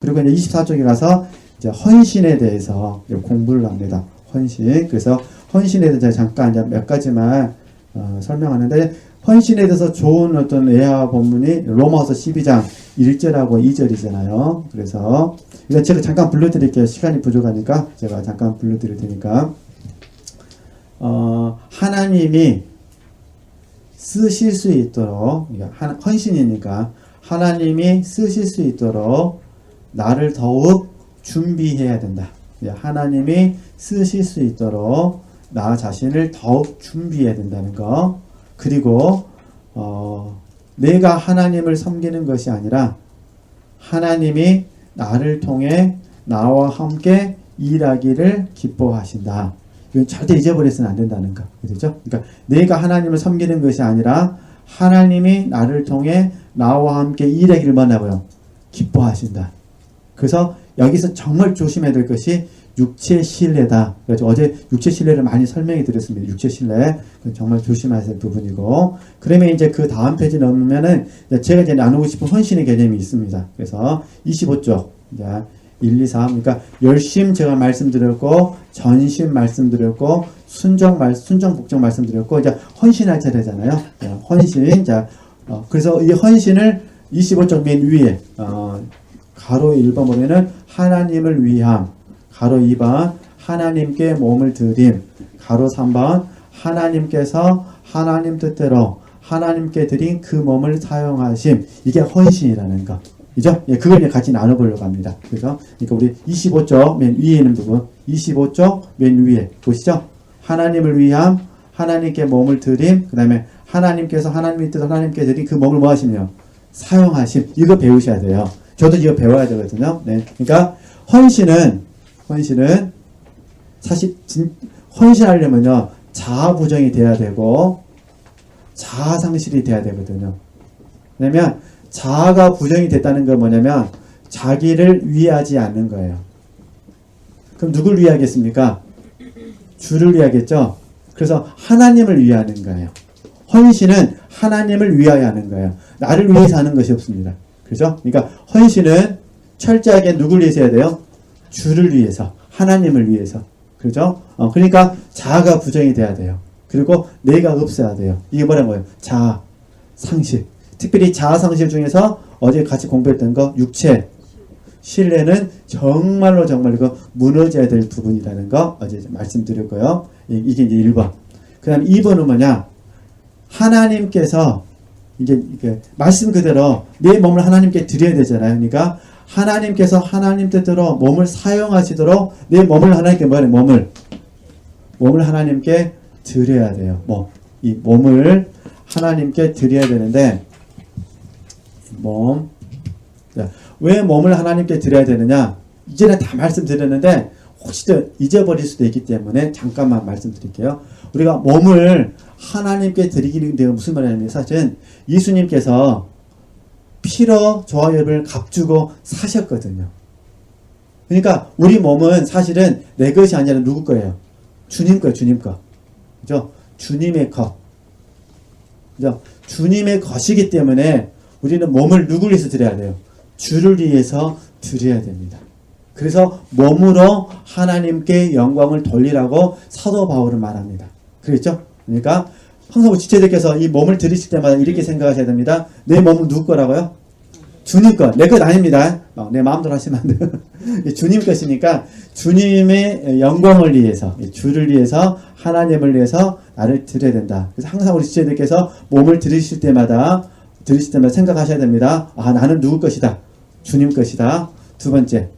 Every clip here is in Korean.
그리고 이제 24쪽에 가서 이제 헌신에 대해서 공부를 합니다. 헌신. 그래서 헌신에 대해서 잠깐 이제 몇 가지만 설명하는데, 헌신에 대해서 좋은 어떤 예화 본문이 로마서 12장 1절하고 2절이잖아요. 그래서 이거 제가 잠깐 불러드릴게요. 시간이 부족하니까 제가 잠깐 불러드릴 테니까. 하나님이 쓰실 수 있도록, 헌신이니까 하나님이 쓰실 수 있도록 나를 더욱 준비해야 된다. 하나님이 쓰실 수 있도록 나 자신을 더욱 준비해야 된다는 거. 그리고 내가 하나님을 섬기는 것이 아니라 하나님이 나를 통해 나와 함께 일하기를 기뻐하신다. 이건 절대 잊어버려서는 안 된다는 거. 그렇죠? 그러니까 내가 하나님을 섬기는 것이 아니라 하나님이 나를 통해 나와 함께 일하기를 뭐냐고요? 기뻐하신다. 그래서 여기서 정말 조심해야 될 것이 육체 신뢰다. 그래서 어제 육체 신뢰를 많이 설명해 드렸습니다. 육체 신뢰. 정말 조심해야 될 부분이고. 그러면 이제 그 다음 페이지 넘으면은 제가 이제 나누고 싶은 헌신의 개념이 있습니다. 그래서 25쪽. 이제 1, 2, 3. 그러니까 열심 제가 말씀드렸고, 전심 말씀드렸고, 순정, 복종 말씀드렸고, 이제 헌신할 차례잖아요. 헌신. 자, 그래서 이 헌신을 25쪽 맨 위에, 가로 1번 보면은 하나님을 위함, 가로 2번 하나님께 몸을 드림, 가로 3번 하나님께서 하나님 뜻대로 하나님께 드린 그 몸을 사용하심. 이게 헌신이라는 거. 그죠? 예, 그걸 같이 나눠보려고 합니다. 그래서, 그러니까 우리 25쪽 맨 위에 있는 부분, 25쪽 맨 위에 보시죠? 하나님을 위함, 하나님께 몸을 드림, 그 다음에 하나님께서 하나님의 뜻 하나님께 드린 그 몸을 뭐 하시며? 사용하심. 이거 배우셔야 돼요. 저도 이거 배워야 되거든요. 네. 그러니까, 헌신은 사실, 헌신하려면요, 자아부정이 돼야 되고, 자아상실이 돼야 되거든요. 왜냐면, 자아가 부정이 됐다는 건 뭐냐면 자기를 위하지 않는 거예요. 그럼 누굴 위하겠습니까? 주를 위하겠죠? 그래서 하나님을 위하는 거예요. 헌신은 하나님을 위하여 하는 거예요. 나를 위해서 하는 것이 없습니다. 그죠? 그러니까 헌신은 철저하게 누굴 위해서 해야 돼요? 주를 위해서, 하나님을 위해서. 그죠? 그러니까 자아가 부정이 돼야 돼요. 그리고 내가 없어야 돼요. 이게 뭐라는 거예요? 자아, 상실. 특별히 자아상실 중에서 어제 같이 공부했던 거 육체, 신뢰는 정말로 이거 무너져야 될 부분이라는 거 어제 말씀드렸고요. 이게 이제 1번. 그 다음에 2번은 뭐냐? 하나님께서 이게 말씀 그대로 내 몸을 하나님께 드려야 되잖아요. 그러니까 하나님께서 하나님 뜻대로 몸을 사용하시도록 내 몸을 하나님께 몸을 하나님께 드려야 돼요. 이 몸을 하나님께 드려야 되는데 왜 몸을 하나님께 드려야 되느냐? 이전에 다 말씀드렸는데 혹시 잊어버릴 수도 있기 때문에 잠깐만 말씀드릴게요. 우리가 몸을 하나님께 드리기는 내가 무슨 말이냐면 사실은 예수님께서 피로 저와 여러분을 값주고 사셨거든요. 그러니까 우리 몸은 사실은 내 것이 아니라 누구 거예요? 주님 거예요. 주님 거. 그죠? 주님의 것. 그죠? 주님의 것이기 때문에 우리는 몸을 누굴 위해서 드려야 돼요? 주를 위해서 드려야 됩니다. 그래서 몸으로 하나님께 영광을 돌리라고 사도 바울은 말합니다. 그렇죠? 그러니까 항상 우리 지체들께서 이 몸을 드리실 때마다 이렇게 생각하셔야 됩니다. 내 몸은 누구 거라고요? 주님 것. 내 것 아닙니다. 내 마음대로 하시면 안 돼요. 주님 것이니까 주님의 영광을 위해서, 주를 위해서, 하나님을 위해서 나를 드려야 된다. 그래서 항상 우리 지체들께서 몸을 드리실 때마다 생각하셔야 됩니다. 나는 누구 것이다? 주님 것이다. 두 번째.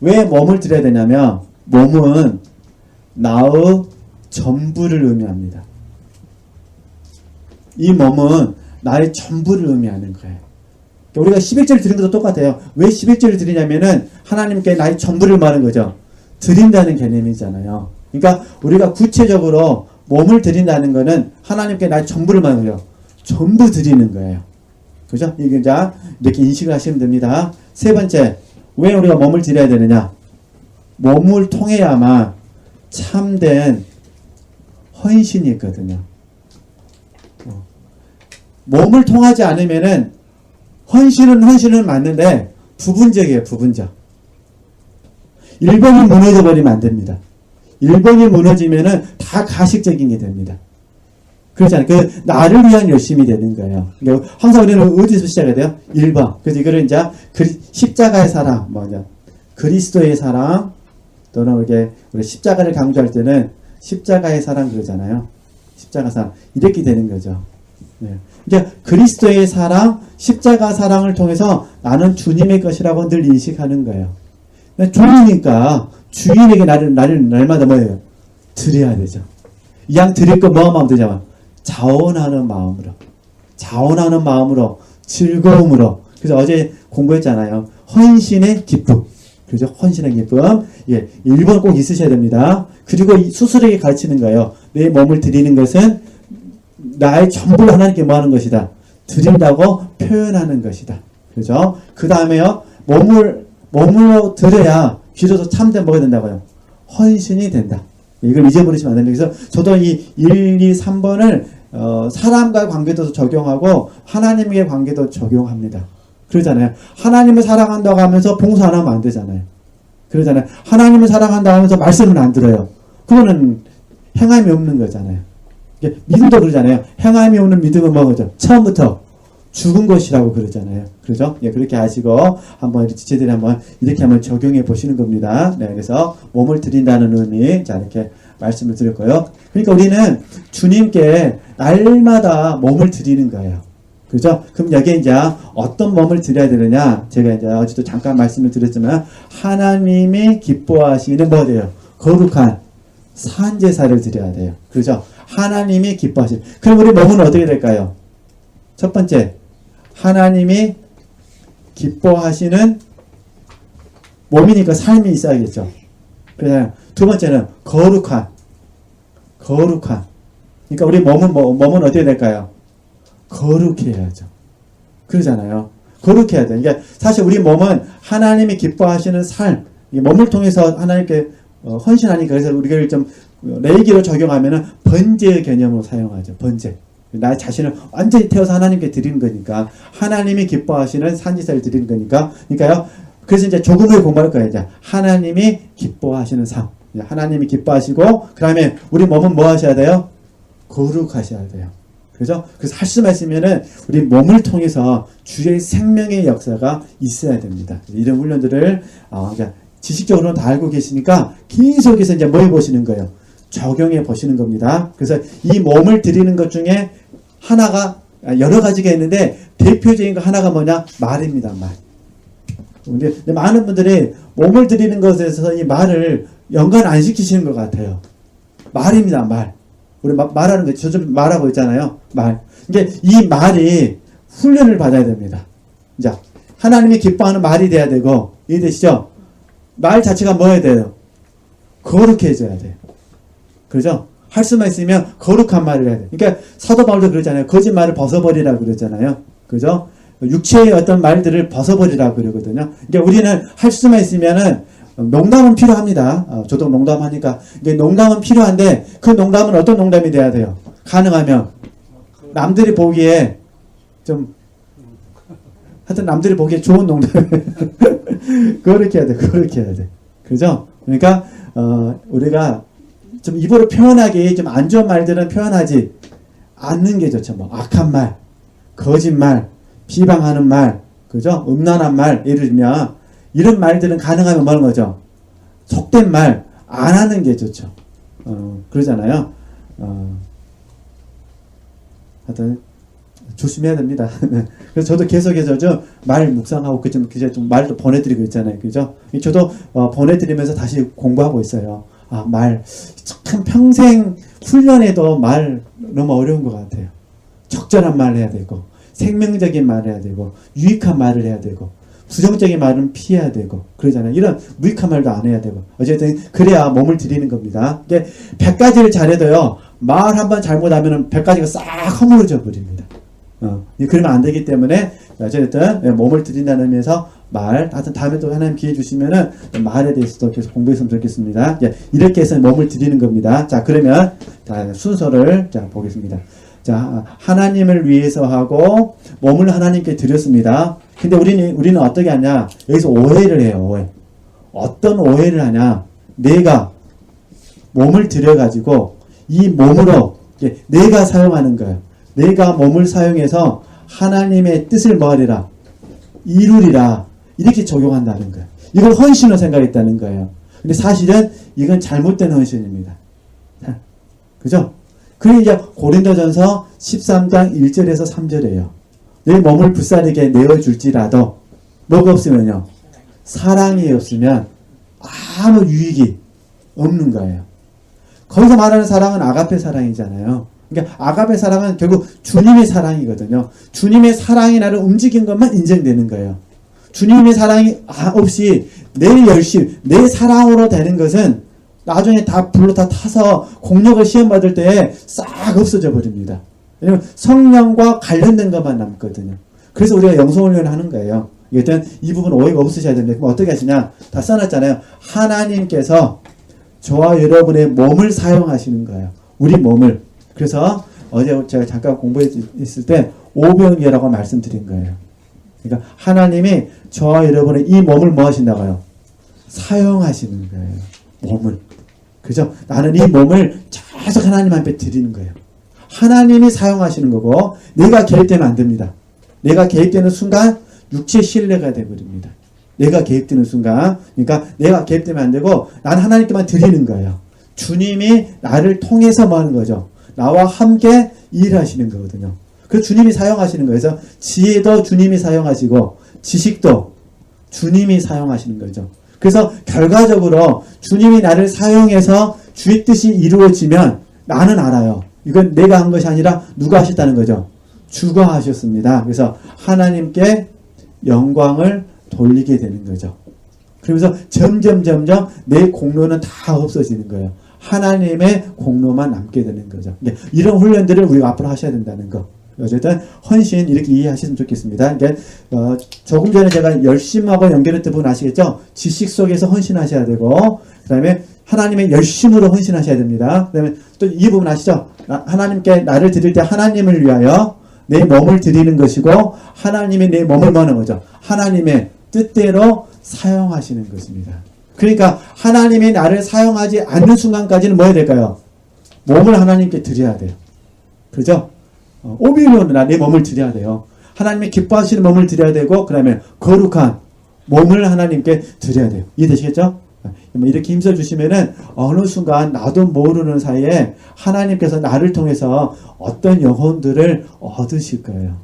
왜 몸을 드려야 되냐면, 몸은 나의 전부를 의미합니다. 이 몸은 나의 전부를 의미하는 거예요. 우리가 11절을 드린 것도 똑같아요. 왜 11절을 드리냐면은, 하나님께 나의 전부를 말하는 거죠. 드린다는 개념이잖아요. 그러니까, 우리가 구체적으로 몸을 드린다는 거는, 하나님께 나의 전부를 말하는 거죠. 전부 드리는 거예요. 그죠? 이게 이렇게 인식을 하시면 됩니다. 세 번째, 왜 우리가 몸을 드려야 되느냐? 몸을 통해야만 참된 헌신이 있거든요. 몸을 통하지 않으면은 헌신은 맞는데 부분적이에요, 부분적. 1번이 무너져 버리면 안 됩니다. 1번이 무너지면은 다 가식적인 게 됩니다. 그렇잖아요. 그, 나를 위한 열심이 되는 거예요. 그러니까 항상 우리는 어디서 시작해야 돼요? 1번. 그래서 이거를 이제, 십자가의 사랑, 뭐냐. 그리스도의 사랑, 또는 이렇게, 우리 십자가를 강조할 때는 십자가의 사랑 그러잖아요. 십자가 사랑. 이렇게 되는 거죠. 네. 그러니까 그리스도의 사랑, 십자가 사랑을 통해서 나는 주님의 것이라고 늘 인식하는 거예요. 주인이니까 주인에게 날마다 뭐예요? 드려야 되죠. 이 양 드릴 거 뭐 하면 되냐면 자원하는 마음으로, 자원하는 마음으로, 즐거움으로. 그래서 어제 공부했잖아요. 헌신의 기쁨. 그죠? 헌신의 기쁨. 예, 1번 꼭 있으셔야 됩니다. 그리고 수술에게 가르치는 거예요. 내 몸을 드리는 것은 나의 전부를 하나님께 뭐 하는 것이다. 드린다고 표현하는 것이다. 그죠? 그 다음에요. 몸으로 드려야 귀로도 참된 뭐가 된다고요? 헌신이 된다. 이걸 잊어버리시면 안 됩니다. 그래서 저도 이 1, 2, 3번을 사람과의 관계도 적용하고 하나님과의 관계도 적용합니다. 그러잖아요. 하나님을 사랑한다고 하면서 봉사 안 하면 안 되잖아요. 그러잖아요. 하나님을 사랑한다고 하면서 말씀을 안 들어요. 그거는 행함이 없는 거잖아요. 믿음도 그러잖아요. 행함이 없는 믿음은 뭐죠? 처음부터 죽은 것이라고 그러잖아요. 그러죠? 예, 그렇게 하시고 한번 지체들이 한번 이렇게 한번 적용해 보시는 겁니다. 네, 그래서 몸을 드린다는 의미, 자 이렇게 말씀을 드릴 거예요. 그러니까 우리는 주님께 날마다 몸을 드리는 거예요. 그죠? 그럼 여기에 이제 어떤 몸을 드려야 되느냐? 제가 이제 어제도 잠깐 말씀을 드렸지만 하나님이 기뻐하시는 뭐예요? 거룩한 산제사를 드려야 돼요. 그죠? 하나님이 기뻐하시는. 그럼 우리 몸은 어떻게 될까요? 첫 번째, 하나님이 기뻐하시는 몸이니까 삶이 있어야겠죠. 그래서 두 번째는 거룩한. 그러니까 우리 몸은 어떻게 될까요? 거룩해야죠. 그러잖아요. 거룩해야 돼. 그러니까 사실 우리 몸은 하나님이 기뻐하시는 삶, 이 몸을 통해서 하나님께 헌신하니까 그래서 우리가 좀 레이기로 적용하면은 번제의 개념으로 사용하죠. 번제. 나 자신을 완전히 태워서 하나님께 드리는 거니까 하나님이 기뻐하시는 산지사를 드리는 거니까 그러니까요. 그래서 이제 조금 후에 공부할 거예요. 이제 하나님이 기뻐하시는 삶. 하나님이 기뻐하시고 그 다음에 우리 몸은 뭐 하셔야 돼요? 거룩하셔야 돼요. 그죠? 그래서 할 수만 있으면은 우리 몸을 통해서 주의 생명의 역사가 있어야 됩니다. 이런 훈련들을 그러니까 지식적으로는 다 알고 계시니까 계속해서 이제 뭐 해보시는 거예요? 적용해 보시는 겁니다. 그래서 이 몸을 드리는 것 중에 하나가 여러 가지가 있는데 대표적인 거 하나가 뭐냐? 말입니다. 말. 근데 많은 분들이 몸을 드리는 것에 있어서 이 말을 연관 안 시키시는 것 같아요. 말입니다. 말. 우리 말하는 거, 저 좀 말하고 있잖아요. 말. 이게 이 말이 훈련을 받아야 됩니다. 자, 하나님이 기뻐하는 말이 돼야 되고, 이해되시죠? 말 자체가 뭐 해야 돼요? 거룩해져야 돼요. 그죠? 할 수만 있으면 거룩한 말을 해야 돼요. 그러니까 사도 바울도 그러잖아요. 거짓말을 벗어버리라고 그러잖아요. 그죠? 육체의 어떤 말들을 벗어버리라고 그러거든요. 그러니까 우리는 할 수만 있으면은 농담은 필요합니다. 저도 농담하니까. 이게 농담은 필요한데 그 농담은 어떤 농담이 돼야 돼요? 가능하면 남들이 보기에 좀 하여튼 남들이 보기에 좋은 농담 그렇게 해야 돼. 그렇게 해야 돼. 그죠? 그러니까 우리가 좀 입으로 표현하기 좀 안 좋은 말들은 표현하지 않는 게 좋죠. 뭐 악한 말, 거짓말, 비방하는 말, 그죠? 음란한 말, 예를 들면 이런 말들은 가능하면 뭐 하는 거죠? 속된 말 안 하는 게 좋죠. 그러잖아요. 하여튼 조심해야 됩니다. 그래서 저도 계속해서 말 묵상하고 좀 말도 보내드리고 있잖아요. 그죠? 저도 보내드리면서 다시 공부하고 있어요. 말 참 평생 훈련해도 말 너무 어려운 것 같아요. 적절한 말 해야 되고 생명적인 말을 해야 되고 유익한 말을 해야 되고 부정적인 말은 피해야 되고 그러잖아요. 이런 무익한 말도 안 해야 되고 어쨌든 그래야 몸을 드리는 겁니다. 이게 100가지를 잘해도요. 말 한번 잘못하면 100가지가 싹 허물어져 버립니다. 그러면 안 되기 때문에 어쨌든 몸을 드린다는 의미에서 말, 하여튼 다음에 또 하나님 기회 주시면은 말에 대해서도 계속 공부했으면 좋겠습니다. 이렇게 해서 몸을 드리는 겁니다. 자, 그러면 자, 순서를 자 보겠습니다. 자, 하나님을 위해서 하고 몸을 하나님께 드렸습니다. 근데 우리는 어떻게 하냐? 여기서 오해를 해요. 오해. 어떤 오해를 하냐? 내가 몸을 들여가지고 이 몸으로 내가 사용하는 거예요. 내가 몸을 사용해서 하나님의 뜻을 뭐하리라? 이루리라. 이렇게 적용한다는 거예요. 이걸 헌신으로 생각했다는 거예요. 근데 사실은 이건 잘못된 헌신입니다. 그죠? 그게 이제 고린도전서 13장 1절에서 3절이에요. 내 몸을 불사르게 내어줄지라도 뭐가 없으면요. 사랑이 없으면 아무 유익이 없는 거예요. 거기서 말하는 사랑은 아가페 사랑이잖아요. 그러니까 아가페 사랑은 결국 주님의 사랑이거든요. 주님의 사랑이 나를 움직인 것만 인정되는 거예요. 주님의 사랑이 없이 내 열심, 내 사랑으로 되는 것은 나중에 다 불로 다 타서 공력을 시험받을 때 싹 없어져 버립니다. 왜냐면 성령과 관련된 것만 남거든요. 그래서 우리가 영성훈련을 하는 거예요. 일단 이 부분 오해가 없으셔야 되는데 그럼 어떻게 하시냐? 다 써놨잖아요. 하나님께서 저와 여러분의 몸을 사용하시는 거예요. 우리 몸을. 그래서 어제 제가 잠깐 공부했을 때 오병이어라고 말씀드린 거예요. 그러니까 하나님이 저와 여러분의 이 몸을 뭐 하신다고요? 사용하시는 거예요. 몸을. 그죠? 나는 이 몸을 계속 하나님 앞에 드리는 거예요. 하나님이 사용하시는 거고 내가 개입되면 안 됩니다. 내가 개입되는 순간 육체 신뢰가 되어버립니다. 내가 개입되는 순간 그러니까 내가 개입되면 안 되고 난 하나님께만 드리는 거예요. 주님이 나를 통해서 뭐 하는 거죠? 나와 함께 일하시는 거거든요. 그래서 주님이 사용하시는 거예요. 그래서 지혜도 주님이 사용하시고 지식도 주님이 사용하시는 거죠. 그래서 결과적으로 주님이 나를 사용해서 주의 뜻이 이루어지면 나는 알아요. 이건 내가 한 것이 아니라 누가 하셨다는 거죠. 주가 하셨습니다. 그래서 하나님께 영광을 돌리게 되는 거죠. 그러면서 점점 내 공로는 다 없어지는 거예요. 하나님의 공로만 남게 되는 거죠. 이런 훈련들을 우리가 앞으로 하셔야 된다는 거. 어쨌든 헌신 이렇게 이해하시면 좋겠습니다. 그러니까 조금 전에 제가 열심하고 연결했던 부분 아시겠죠? 지식 속에서 헌신하셔야 되고 그 다음에 하나님의 열심으로 헌신하셔야 됩니다. 그 다음에 또 이 부분 아시죠? 하나님께 나를 드릴 때 하나님을 위하여 내 몸을 드리는 것이고 하나님이 내 몸을 뭐는 거죠? 하나님의 뜻대로 사용하시는 것입니다. 그러니까 하나님이 나를 사용하지 않는 순간까지는 뭐 해야 될까요? 몸을 하나님께 드려야 돼요. 그죠? 오비로는 내 몸을 드려야 돼요. 하나님이 기뻐하시는 몸을 드려야 되고 그 다음에 거룩한 몸을 하나님께 드려야 돼요. 이해되시겠죠? 이렇게 힘써주시면은 어느 순간 나도 모르는 사이에 하나님께서 나를 통해서 어떤 영혼들을 얻으실 거예요.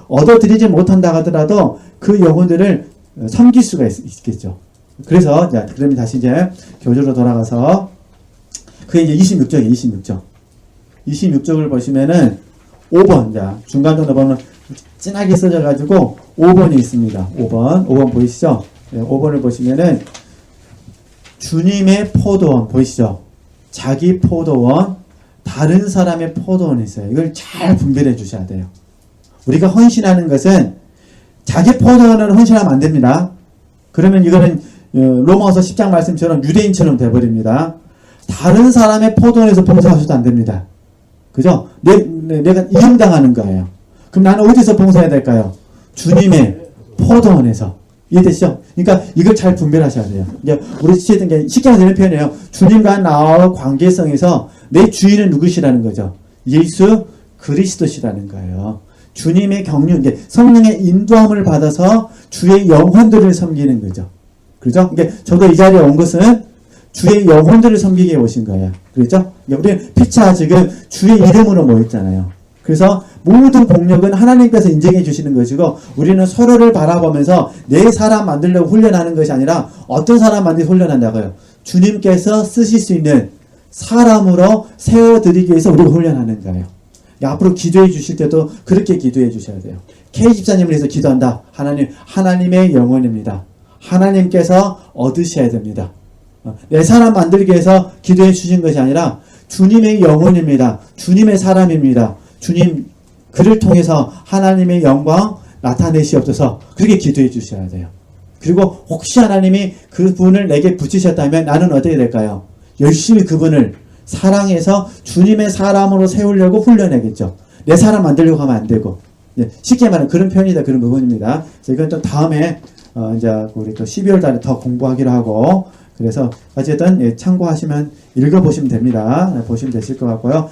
얻어드리지 못한다 하더라도 그 영혼들을 섬길 수가 있겠죠. 그래서, 자, 그러면 다시 이제 교조로 돌아가서, 그게 이제 26쪽이에요, 26쪽을 보시면은 5번, 자, 중간 정도 보면 진하게 써져가지고 5번이 있습니다. 5번 보이시죠? 네, 5번을 보시면은 주님의 포도원 보이시죠? 자기 포도원, 다른 사람의 포도원이 있어요. 이걸 잘 분별해 주셔야 돼요. 우리가 헌신하는 것은 자기 포도원을 헌신하면 안 됩니다. 그러면 이거는 로마서 10장 말씀처럼 유대인처럼 돼버립니다. 다른 사람의 포도원에서 봉사하셔도 안 됩니다. 그죠? 내가 이용당하는 거예요. 그럼 나는 어디서 봉사해야 될까요? 주님의 포도원에서. 이해되시죠? 그러니까 이걸 잘 분별하셔야 돼요. 이제 우리 지혜된 게 쉽게 되는 표현이에요. 주님과 나와 관계성에서 내 주인은 누구시라는 거죠? 예수 그리스도시라는 거예요. 주님의 경륜, 이제 성령의 인도함을 받아서 주의 영혼들을 섬기는 거죠. 그렇죠? 그러니까 저도 이 자리에 온 것은 주의 영혼들을 섬기게 오신 거예요. 그렇죠? 우리 피차 지금 주의 이름으로 모였잖아요. 그래서 모든 공력은 하나님께서 인정해 주시는 것이고 우리는 서로를 바라보면서 내 사람 만들려고 훈련하는 것이 아니라 어떤 사람 만들려고 훈련한다고요? 주님께서 쓰실 수 있는 사람으로 세워드리기 위해서 우리가 훈련하는 거예요. 앞으로 기도해 주실 때도 그렇게 기도해 주셔야 돼요. K집사님을 위해서 기도한다. 하나님의 영혼입니다. 하나님께서 얻으셔야 됩니다. 내 사람 만들기 위해서 기도해 주신 것이 아니라 주님의 영혼입니다. 주님의 사람입니다. 주님 그를 통해서 하나님의 영광 나타내시옵소서. 그렇게 기도해 주셔야 돼요. 그리고 혹시 하나님이 그분을 내게 붙이셨다면 나는 어떻게 될까요? 열심히 그분을 사랑해서 주님의 사람으로 세우려고 훈련해야겠죠. 내 사람 만들려고 하면 안 되고. 쉽게 말하면 그런 편이다, 그런 부분입니다. 이건 또 다음에 이제 우리 또 12월 달에 더 공부하기로 하고, 그래서 어쨌든 참고하시면 읽어보시면 됩니다. 보시면 되실 것 같고요.